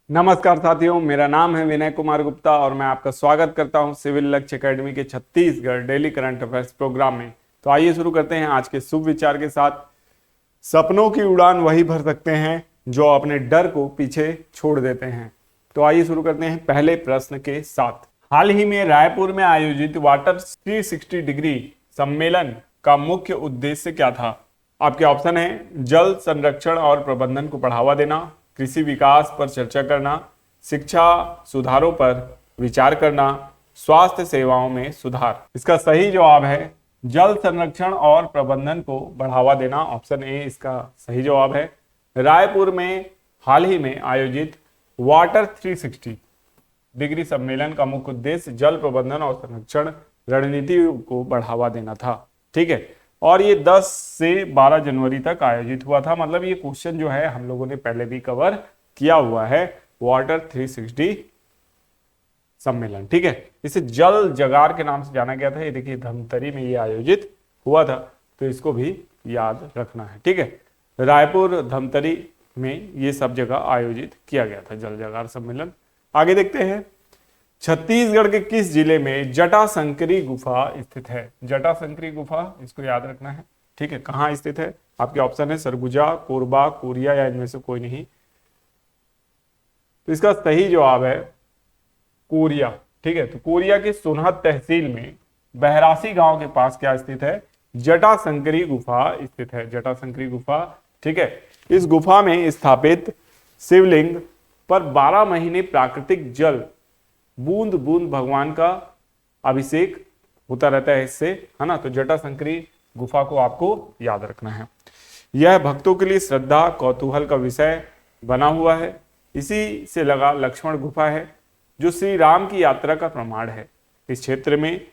नमस्कार साथियों, मेरा नाम है विनय कुमार गुप्ता और मैं आपका स्वागत करता हूं सिविल लक्ष्य एकेडमी के Chhattisgarh daily current affairs programme में। तो आइए शुरू करते हैं आज के शुभ विचार के साथ। सपनों की उड़ान वही भर सकते हैं जो अपने डर को पीछे छोड़ देते हैं। तो आइए शुरू करते हैं पहले प्रश्न के साथ। हाल ही में रायपुर में आयोजित वाटर 360 डिग्री सम्मेलन का मुख्य उद्देश्य क्या था? आपके ऑप्शन है जल संरक्षण और प्रबंधन को बढ़ावा देना, कृषि विकास पर चर्चा करना, शिक्षा सुधारों पर विचार करना, स्वास्थ्य सेवाओं में सुधार। इसका सही जवाब है जल संरक्षण और प्रबंधन को बढ़ावा देना। ऑप्शन ए इसका सही जवाब है। रायपुर में हाल ही में आयोजित वाटर 360 डिग्री सम्मेलन का मुख्य उद्देश्य जल प्रबंधन और संरक्षण रणनीति को बढ़ावा देना था। ठीक है, और ये 10 से 12 जनवरी तक आयोजित हुआ था। मतलब ये क्वेश्चन जो है हम लोगों ने पहले भी कवर किया हुआ है, वाटर 360 सम्मेलन। ठीक है, इसे जल जगार के नाम से जाना गया था। ये देखिए धमतरी में ये आयोजित हुआ था, तो इसको भी याद रखना है। ठीक है, रायपुर धमतरी में ये सब जगह आयोजित किया गया था जल जगार सम्मेलन। आगे देखते हैं, छत्तीसगढ़ के किस जिले में जटाशंकरी गुफा स्थित है? जटाशंकरी गुफा, इसको याद रखना है। ठीक है, कहाँ स्थित है? आपके ऑप्शन है सरगुजा, कोरबा, कोरिया या इनमें से कोई नहीं। तो इसका सही जवाब है कोरिया। ठीक है, तो कोरिया के सोनहत तहसील में बहरासी गांव के पास क्या स्थित है? जटाशंकरी गुफा स्थित है। जटाशंकरी गुफा। ठीक है, इस गुफा में स्थापित शिवलिंग पर 12 महीने प्राकृतिक जल बूंद बूंद भगवान का अभिषेक होता रहता है इससे, है ना। तो जटाशंकरी गुफा को आपको याद रखना है। यह भक्तों के लिए श्रद्धा कौतूहल का विषय बना हुआ है। इसी से लगा लक्ष्मण गुफा है जो श्री राम की यात्रा का प्रमाण है। इस क्षेत्र में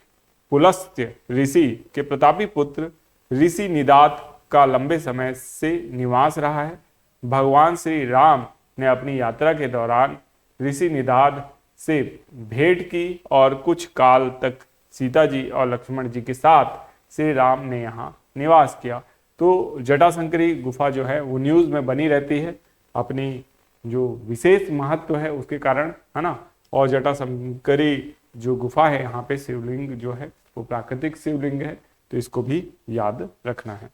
पुलस्त्य ऋषि के प्रतापी पुत्र ऋषि निदात का लंबे समय से निवास रहा है। भगवान श्री राम ने अपनी यात्रा के दौरान ऋषि निदात से भेंट की और कुछ काल तक सीता जी और लक्ष्मण जी के साथ श्री राम ने यहाँ निवास किया। तो जटाशंकरी गुफा जो है वो न्यूज में बनी रहती है अपनी जो विशेष महत्व है उसके कारण, है ना। और जटाशंकरी जो गुफा है यहाँ पे शिवलिंग जो है वो प्राकृतिक शिवलिंग है, तो इसको भी याद रखना है।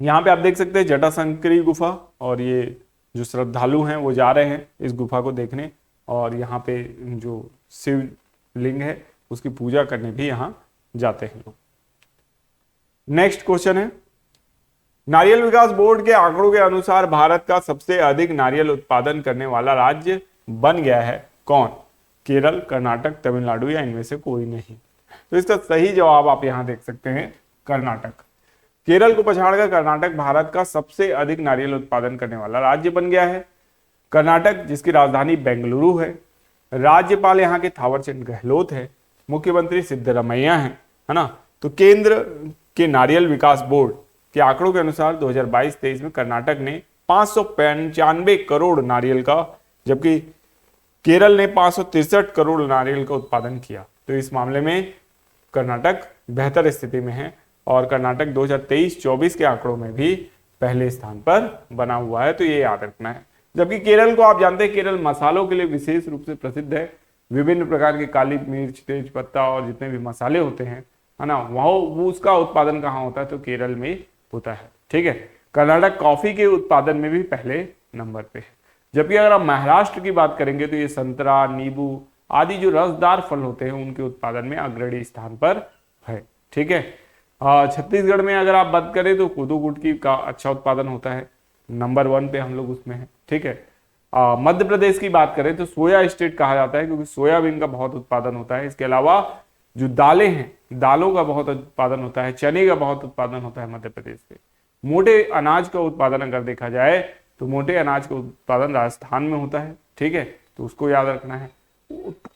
यहाँ पे आप देख सकते हैं जटाशंकरी गुफा, और ये जो श्रद्धालु हैं वो जा रहे हैं इस गुफा को देखने, और यहाँ पे जो शिवलिंग है उसकी पूजा करने भी यहाँ जाते हैं लोग। नेक्स्ट क्वेश्चन है, नारियल विकास बोर्ड के आंकड़ों के अनुसार भारत का सबसे अधिक नारियल उत्पादन करने वाला राज्य बन गया है कौन? केरल, कर्नाटक, तमिलनाडु या इनमें से कोई नहीं। तो इसका सही जवाब आप यहाँ देख सकते हैं कर्नाटक। केरल को पछाड़कर कर्नाटक भारत का सबसे अधिक नारियल उत्पादन करने वाला राज्य बन गया है। कर्नाटक जिसकी राजधानी बेंगलुरु है, राज्यपाल यहाँ के थावरचंद गहलोत है, मुख्यमंत्री सिद्धरमैया है ना। तो केंद्र के नारियल विकास बोर्ड के आंकड़ों के अनुसार 2022-23 में कर्नाटक ने 595 करोड़ नारियल का, जबकि केरल ने 563 करोड़ नारियल का उत्पादन किया। तो इस मामले में कर्नाटक बेहतर स्थिति में है, और कर्नाटक 2023-24 के आंकड़ों में भी पहले स्थान पर बना हुआ है, तो ये याद रखना है। जबकि केरल को आप जानते हैं केरल मसालों के लिए विशेष रूप से प्रसिद्ध है। विभिन्न प्रकार के काली मिर्च, तेज पत्ता और जितने भी मसाले होते हैं, है ना, वो उसका उत्पादन कहाँ होता है? तो केरल में होता है। ठीक है, कर्नाटक कॉफी के उत्पादन में भी पहले नंबर पे है। जबकि अगर आप महाराष्ट्र की बात करेंगे तो ये संतरा, नींबू आदि जो रसदार फल होते हैं उनके उत्पादन में अग्रणी स्थान पर है। ठीक है, छत्तीसगढ़ में अगर आप बात करें तो कोदो कुटकी का अच्छा उत्पादन होता है, नंबर 1 पे हम लोग उसमें है। ठीक है, मध्य प्रदेश की बात करें तो सोया स्टेट कहा जाता है क्योंकि सोयाबीन का बहुत उत्पादन होता है। इसके अलावा जो दालें हैं, दालों का बहुत उत्पादन होता है, चने का बहुत उत्पादन होता है मध्य प्रदेश में। मोटे अनाज का उत्पादन अगर देखा जाए तो मोटे अनाज का उत्पादन राजस्थान में होता है। ठीक है, तो उसको याद रखना है।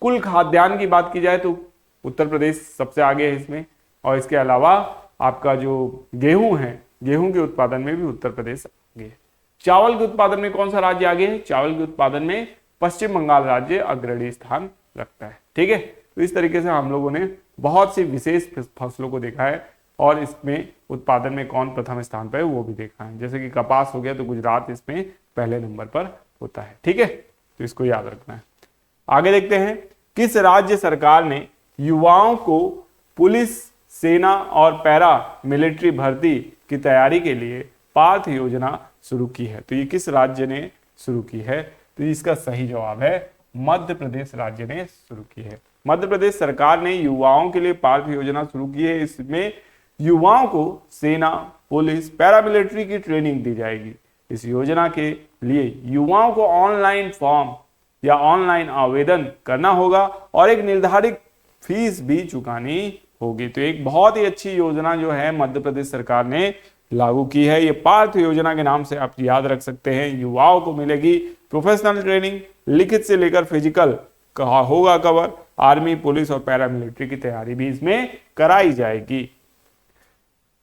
कुल खाद्यान्न की बात की जाए तो उत्तर प्रदेश सबसे आगे है इसमें, और इसके अलावा आपका जो गेहूं है, गेहूं के उत्पादन में भी उत्तर प्रदेश आगे है। चावल के उत्पादन में कौन सा राज्य आगे है? चावल के उत्पादन में पश्चिम बंगाल राज्य अग्रणी स्थान रखता है। ठीक है, तो इस तरीके से हम लोगों ने बहुत सी विशेष फसलों को देखा है, और इसमें उत्पादन में कौन प्रथम स्थान पर है वो भी देखा है। जैसे कि कपास हो गया तो गुजरात इसमें पहले नंबर पर होता है। ठीक है, तो इसको याद रखना है। आगे देखते हैं, किस राज्य सरकार ने युवाओं को पुलिस, सेना और पैरा मिलिट्री भर्ती की तैयारी के लिए पार्थ योजना शुरू की है? तो ये किस राज्य ने शुरू की है? तो इसका सही जवाब है मध्य प्रदेश राज्य ने शुरू की है। मध्य प्रदेश सरकार ने युवाओं के लिए पार्थ योजना शुरू की है। इसमें युवाओं को सेना, पुलिस, पैरामिलिट्री की ट्रेनिंग दी जाएगी। इस योजना के लिए युवाओं को ऑनलाइन फॉर्म या ऑनलाइन आवेदन करना होगा और एक निर्धारित फीस भी चुकानी होगी। तो एक बहुत ही अच्छी योजना जो है मध्य प्रदेश सरकार ने लागू की है। ये पार्थ योजना के नाम से आप याद रख सकते हैं। युवाओं को मिलेगी प्रोफेशनल ट्रेनिंग, लिखित से लेकर फिजिकल का होगा कवर। आर्मी, पुलिस और पैरामिलिट्री की तैयारी भी इसमें कराई जाएगी।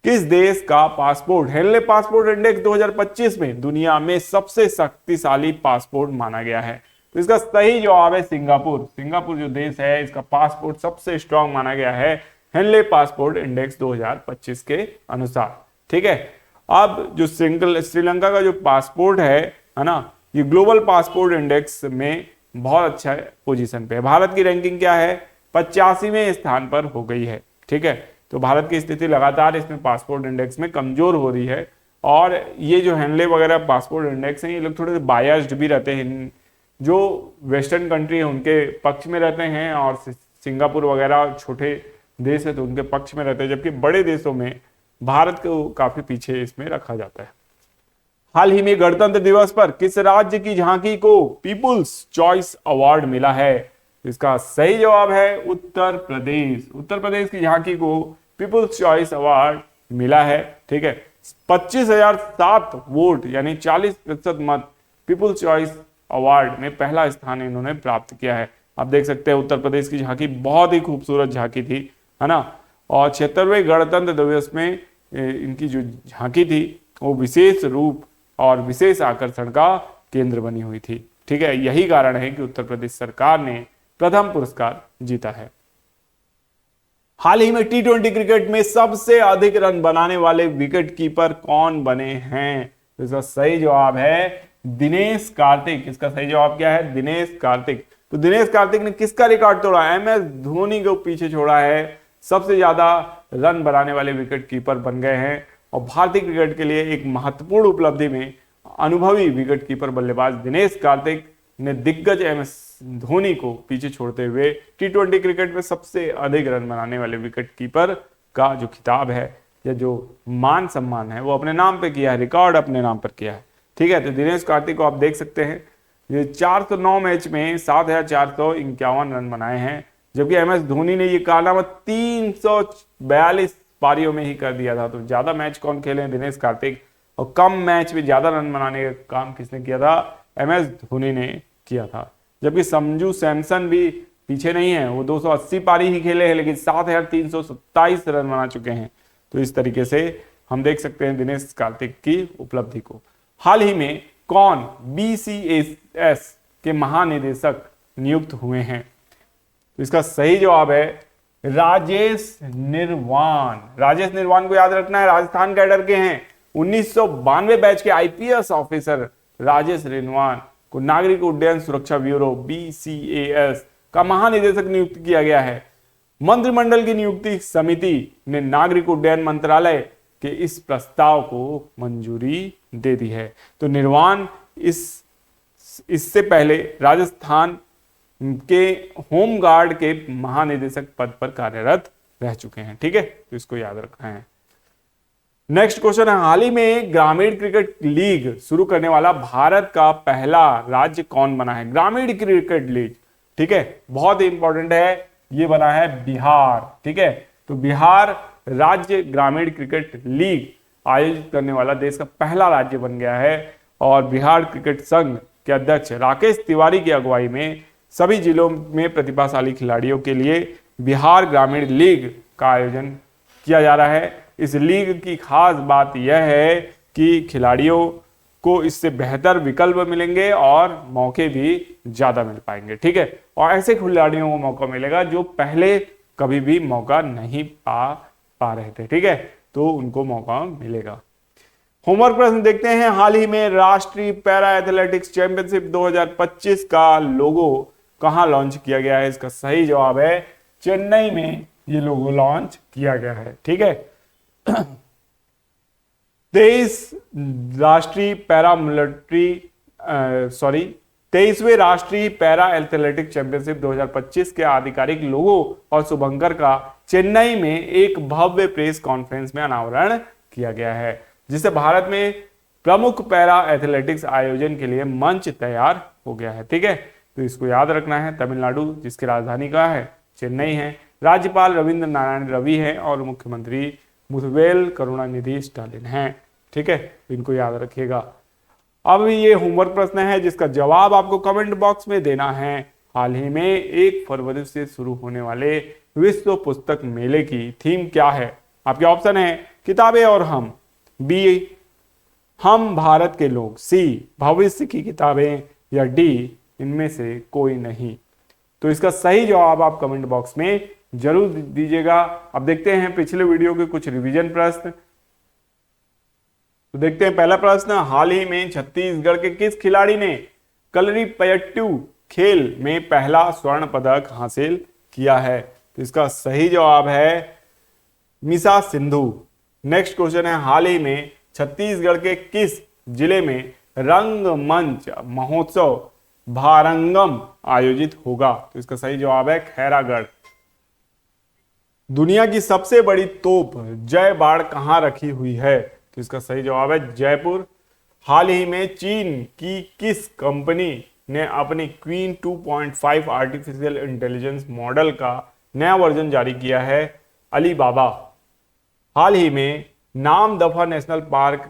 किस देश का पासपोर्ट हेनले पासपोर्ट इंडेक्स 2025 में दुनिया में सबसे शक्तिशाली पासपोर्ट माना गया है? तो इसका सही जवाब है सिंगापुर। सिंगापुर जो देश है, इसका पासपोर्ट सबसे स्ट्रांग माना गया है हेनले पासपोर्ट इंडेक्स 2025 के अनुसार। ठीक है, अब जो श्रीलंका का जो पासपोर्ट है ना, ये ग्लोबल पासपोर्ट इंडेक्स में बहुत अच्छा पोजीशन पे है। भारत की रैंकिंग क्या है? 85वें स्थान पर हो गई है। ठीक है, तो भारत की स्थिति लगातार इसमें पासपोर्ट इंडेक्स में कमजोर हो रही है। और ये जो हेनले वगैरह पासपोर्ट इंडेक्स हैं, ये लोग थोड़े बायस्ड भी रहते हैं। जो वेस्टर्न कंट्री है उनके पक्ष में रहते हैं और सिंगापुर वगैरह छोटे देश है तो उनके पक्ष में रहते हैं, जबकि बड़े देशों में भारत को काफी पीछे इसमें रखा जाता है। हाल ही में गणतंत्र दिवस पर किस राज्य की झांकी को पीपुल्स चॉइस अवार्ड मिला है? इसका सही जवाब है उत्तर प्रदेश। उत्तर प्रदेश की झांकी को पीपुल्स चॉइस अवार्ड मिला है। ठीक है, 25,007 वोट यानी 40% मत पीपुल्स चॉइस अवार्ड में पहला स्थान इन्होंने प्राप्त किया है। आप देख सकते हैं उत्तर प्रदेश की झांकी बहुत ही खूबसूरत झांकी थी, है ना। और 76वें गणतंत्र दिवस में इनकी जो झांकी थी वो विशेष रूप और विशेष आकर्षण का केंद्र बनी हुई थी। ठीक है, यही कारण है कि उत्तर प्रदेश सरकार ने प्रथम पुरस्कार जीता है। हाल ही में T20 क्रिकेट में सबसे अधिक रन बनाने वाले विकेट कीपर कौन बने हैं? तो इसका सही जवाब है दिनेश कार्तिक। इसका सही जवाब क्या है? दिनेश कार्तिक। तो दिनेश कार्तिक ने किसका रिकॉर्ड तोड़ा? MS धोनी को पीछे छोड़ा है। सबसे ज्यादा रन बनाने वाले विकेट कीपर बन गए हैं और भारतीय क्रिकेट के लिए एक महत्वपूर्ण उपलब्धि में अनुभवी विकेट कीपर बल्लेबाज दिनेश कार्तिक ने दिग्गज MS धोनी को पीछे छोड़ते हुए T20 क्रिकेट में सबसे अधिक रन बनाने वाले विकेट कीपर का जो खिताब है या जो मान सम्मान है वो अपने नाम पे किया है, रिकॉर्ड अपने नाम पर किया है। ठीक है, तो दिनेश कार्तिक को आप देख सकते हैं ये 409 मैच में 7,451 रन बनाए हैं, जबकि MS धोनी ने ये कारनामा 342 पारियों में ही कर दिया था। तो ज्यादा मैच कौन खेले हैं? दिनेश कार्तिक। और कम मैच में ज्यादा रन बनाने का काम किसने किया था? MS धोनी ने किया था। जबकि संजू सैमसन भी पीछे नहीं है, वो 280 पारी ही खेले हैं लेकिन 7,327 रन बना चुके हैं। तो इस तरीके से हम देख सकते हैं दिनेश कार्तिक की उपलब्धि को। हाल ही में कौन BCS के महानिदेशक नियुक्त हुए हैं? तो इसका सही जवाब है राजेश निर्वाण। राजेश निर्वाण को याद रखना है, राजस्थान कैडर के हैं। 1992 बैच के IPS ऑफिसर राजेश निर्वाण को नागरिक उड्डयन सुरक्षा ब्यूरो BCAS का महानिदेशक नियुक्त किया गया है। मंत्रिमंडल की नियुक्ति समिति ने नागरिक उड्डयन मंत्रालय के इस प्रस्ताव को मंजूरी दे दी है। तो निर्वाण इससे पहले राजस्थान के होम गार्ड के महानिदेशक पद पर कार्यरत रह चुके हैं। ठीक है, तो इसको याद रखना है। नेक्स्ट क्वेश्चन है, हाल ही में ग्रामीण क्रिकेट लीग शुरू करने वाला भारत का पहला राज्य कौन बना है? ग्रामीण क्रिकेट लीग, ठीक है, बहुत ही इंपॉर्टेंट है। ये बना है बिहार। ठीक है, तो बिहार राज्य ग्रामीण क्रिकेट लीग आयोजित करने वाला देश का पहला राज्य बन गया है। और बिहार क्रिकेट संघ के अध्यक्ष राकेश तिवारी की अगुवाई में सभी जिलों में प्रतिभाशाली खिलाड़ियों के लिए बिहार ग्रामीण लीग का आयोजन किया जा रहा है। इस लीग की खास बात यह है कि खिलाड़ियों को इससे बेहतर विकल्प मिलेंगे और मौके भी ज्यादा मिल पाएंगे। ठीक है, और ऐसे खिलाड़ियों को मौका मिलेगा जो पहले कभी भी मौका नहीं पा रहे थे। ठीक है, तो उनको मौका मिलेगा। होमवर्क प्रश्न देखते हैं। हाल ही में राष्ट्रीय पैरा एथलेटिक्स चैंपियनशिप 2025 का लोगो कहां लॉन्च किया गया है? इसका सही जवाब है चेन्नई में ये लोगो लॉन्च किया गया है। ठीक है। 23वें राष्ट्रीय पैरा एथलेटिक चैंपियनशिप 2025 के आधिकारिक लोगो और शुभंकर का चेन्नई में एक भव्य प्रेस कॉन्फ्रेंस में अनावरण किया गया है, जिससे भारत में प्रमुख पैरा एथलेटिक्स आयोजन के लिए मंच तैयार हो गया है। ठीक है, तो इसको याद रखना है। तमिलनाडु, जिसकी राजधानी का है चेन्नई है, राज्यपाल रविंद्र नारायण रवि है और मुख्यमंत्री मुथवेल करुणानिधि स्टालिन है। ठीक है, इनको याद रखिएगा। अब ये होमवर्क प्रश्न है जिसका जवाब आपको कमेंट बॉक्स में देना है। हाल ही में 1 फरवरी से शुरू होने वाले विश्व पुस्तक मेले की थीम क्या है? आपके ऑप्शन है किताबें और हम, बी हम भारत के लोग, सी भविष्य की किताबें, या डी इनमें से कोई नहीं। तो इसका सही जवाब आप कमेंट बॉक्स में जरूर दीजिएगा। अब देखते हैं पिछले वीडियो के कुछ रिवीजन प्रश्न। तो देखते हैं पहला प्रश्न, हाल ही में छत्तीसगढ़ के किस खिलाड़ी ने कलरीपयट्टू खेल में पहला स्वर्ण पदक हासिल किया है? तो इसका सही जवाब है मीसा सिंधु। नेक्स्ट क्वेश्चन है, हाल ही में छत्तीसगढ़ के किस जिले में रंगमंच महोत्सव भारंगम आयोजित होगा? तो इसका सही जवाब है खैरागढ़। दुनिया की सबसे बड़ी तोप जय बाढ़ कहां रखी हुई है? तो इसका सही जवाब है जयपुर। हाल ही में चीन की किस कंपनी ने अपनी क्वीन 2.5 आर्टिफिशियल इंटेलिजेंस मॉडल का नया वर्जन जारी किया है? अलीबाबा। हाल ही में नामदफा नेशनल पार्क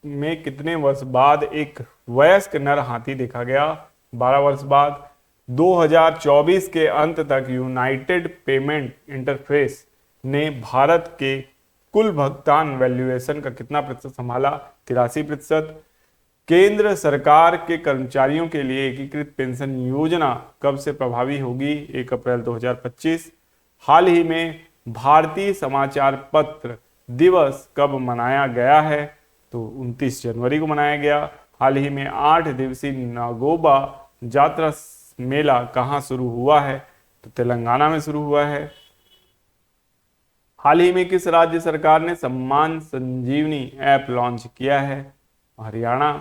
में कितने वर्ष बाद एक वयस्क नर हाथी देखा गया? 12 वर्ष बाद। 2024 के अंत तक यूनाइटेड पेमेंट इंटरफेस ने भारत के कुल भुगतान वैल्यूएशन का कितना प्रतिशत संभाला? 83%। केंद्र सरकार के कर्मचारियों के लिए एकीकृत पेंशन योजना कब से प्रभावी होगी? 1 अप्रैल 2025। हाल ही में भारतीय समाचार पत्र दिवस कब मनाया गया है? तो 29 जनवरी को मनाया गया। हाल ही में 8 दिवसीय नागोबा जात्रा मेला कहां शुरू हुआ है? तो तेलंगाना में शुरू हुआ है। हाल ही में किस राज्य सरकार ने सम्मान संजीवनी ऐप लॉन्च किया है? हरियाणा।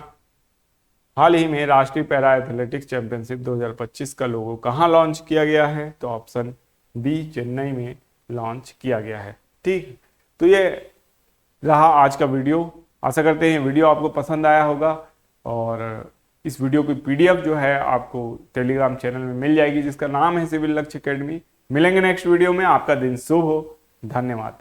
हाल ही में राष्ट्रीय पैरा एथलेटिक्स चैंपियनशिप 2025 का लोगो कहां लॉन्च किया गया है? तो ऑप्शन बी चेन्नई में लॉन्च किया गया है। ठीक, तो ये रहा आज का वीडियो। आशा करते हैं वीडियो आपको पसंद आया होगा और इस वीडियो की पीडीएफ जो है आपको टेलीग्राम चैनल में मिल जाएगी जिसका नाम है सिविल लक्ष्य एकेडमी। मिलेंगे नेक्स्ट वीडियो में। आपका दिन शुभ हो। धन्यवाद।